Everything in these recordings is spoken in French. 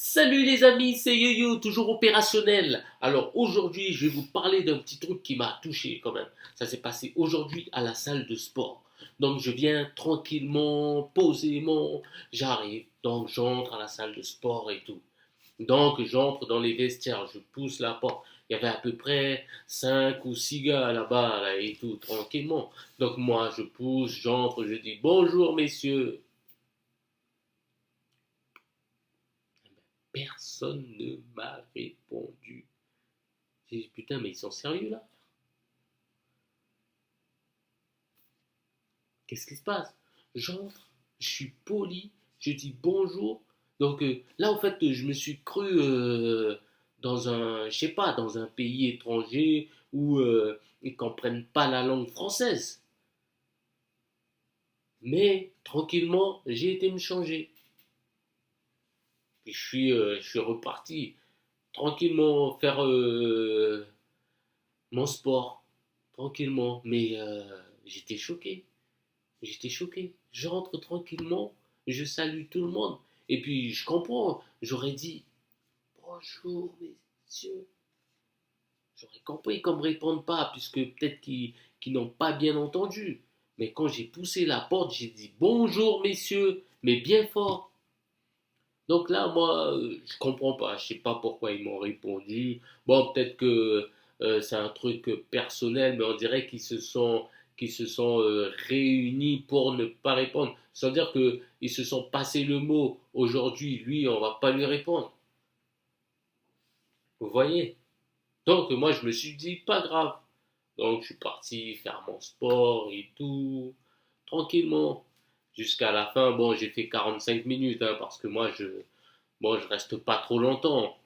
Salut les amis, c'est Yo-Yo, toujours opérationnel. Alors aujourd'hui, je vais vous parler d'un petit truc qui m'a touché quand même. Ça s'est passé aujourd'hui à la salle de sport. Donc je viens tranquillement, posément, j'arrive. Donc j'entre à la salle de sport et tout. Donc j'entre dans les vestiaires, je pousse la porte. Il y avait à peu près 5 ou 6 gars là-bas là, et tout, tranquillement. Donc moi je pousse, j'entre, je dis bonjour messieurs. Personne ne m'a répondu. J'ai dit, putain, mais ils sont sérieux là? Qu'est-ce qui se passe? J'entre, je suis poli, je dis bonjour. Donc là, en fait, je me suis cru dans un, je sais pas, dans un pays étranger où ils comprennent pas la langue française. Mais tranquillement, j'ai été me changer. Puis je suis reparti tranquillement faire mon sport, tranquillement. Mais j'étais choqué. J'étais choqué. Je rentre tranquillement, je salue tout le monde. Et puis, je comprends, j'aurais dit bonjour, messieurs. J'aurais compris qu'on ne me réponde pas, puisque peut-être qu'ils n'ont pas bien entendu. Mais quand j'ai poussé la porte, j'ai dit bonjour, messieurs, mais bien fort. Donc là, moi, je comprends pas. Je sais pas pourquoi ils m'ont répondu. Bon, peut-être que c'est un truc personnel, mais on dirait qu'ils se sont réunis pour ne pas répondre. Sans dire qu'ils se sont passé le mot. Aujourd'hui, lui, on va pas lui répondre. Vous voyez? Donc moi, je me suis dit, pas grave. Donc je suis parti faire mon sport et tout, tranquillement. Jusqu'à la fin, bon, j'ai fait 45 minutes, hein, parce que moi, bon, je reste pas trop longtemps.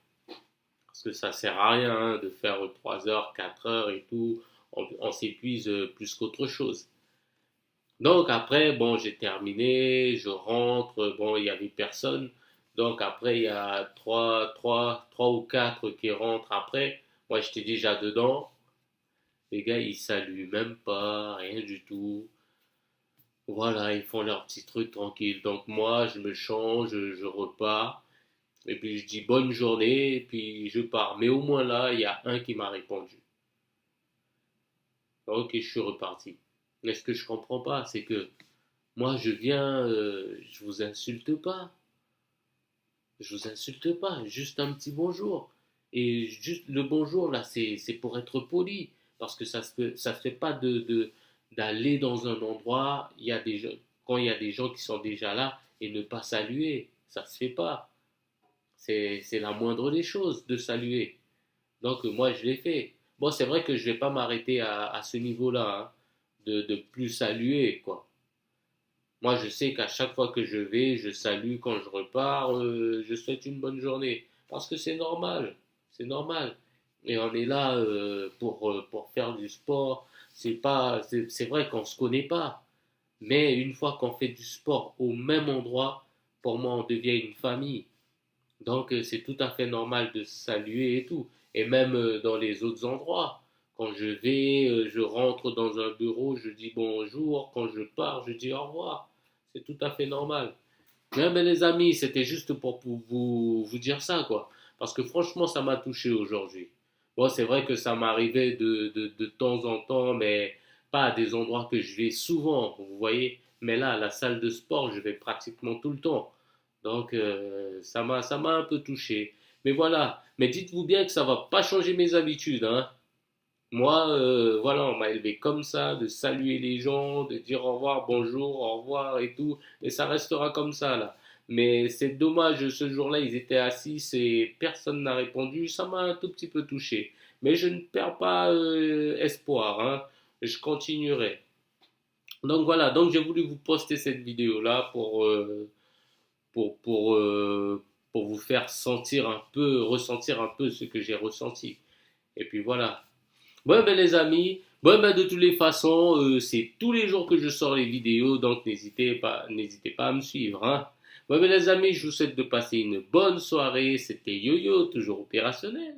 Parce que ça sert à rien hein, de faire 3 heures, 4 heures et tout. On s'épuise plus qu'autre chose. Donc après, bon, j'ai terminé, je rentre, bon, il y avait personne. Donc après, il y a trois ou quatre qui rentrent après. Moi, j'étais déjà dedans. Les gars, ils saluent même pas, rien du tout. Voilà, ils font leur petit truc tranquille. Donc moi, je me change, je repars. Et puis je dis bonne journée, et puis je pars. Mais au moins là, il y a un qui m'a répondu. Ok, je suis reparti. Mais ce que je comprends pas, c'est que moi je viens, je vous insulte pas. Je vous insulte pas, juste un petit bonjour. Et juste le bonjour là, c'est pour être poli. Parce que ça se fait pas d'aller dans un endroit, quand il y a des gens qui sont déjà là et ne pas saluer. Ça se fait pas. C'est la moindre des choses de saluer. Donc moi je l'ai fait. Bon, c'est vrai que je vais pas m'arrêter à ce niveau-là, hein, de plus saluer, quoi. Moi je sais qu'à chaque fois que je vais, je salue quand je repars, je souhaite une bonne journée. Parce que c'est normal, c'est normal. Et on est là pour faire du sport. C'est vrai qu'on se connaît pas. Mais une fois qu'on fait du sport au même endroit, pour moi on devient une famille. Donc, c'est tout à fait normal de saluer et tout. Et même dans les autres endroits. Quand je vais, je rentre dans un bureau, je dis bonjour. Quand je pars, je dis au revoir. C'est tout à fait normal. Mais les amis, c'était juste pour vous dire ça, quoi. Parce que franchement, ça m'a touché aujourd'hui. Bon, c'est vrai que ça m'arrivait de temps en temps, mais pas à des endroits que je vais souvent, vous voyez. Mais là, à la salle de sport, je vais pratiquement tout le temps. Donc, ça m'a un peu touché. Mais voilà. Mais dites-vous bien que ça va pas changer mes habitudes, hein. Moi, voilà, on m'a élevé comme ça, de saluer les gens, de dire au revoir, bonjour, au revoir et tout. Et ça restera comme ça, là. Mais c'est dommage, ce jour-là, ils étaient assis et personne n'a répondu. Ça m'a un tout petit peu touché. Mais je ne perds pas espoir, hein. Je continuerai. Donc voilà, donc j'ai voulu vous poster cette vidéo-là pour vous faire sentir un peu, ressentir un peu ce que j'ai ressenti. Et puis voilà. Ouais, ben les amis, ouais, ben de toutes les façons, c'est tous les jours que je sors les vidéos, donc n'hésitez pas à me suivre, hein. Ouais, ben les amis, je vous souhaite de passer une bonne soirée. C'était Yo-Yo, toujours opérationnel.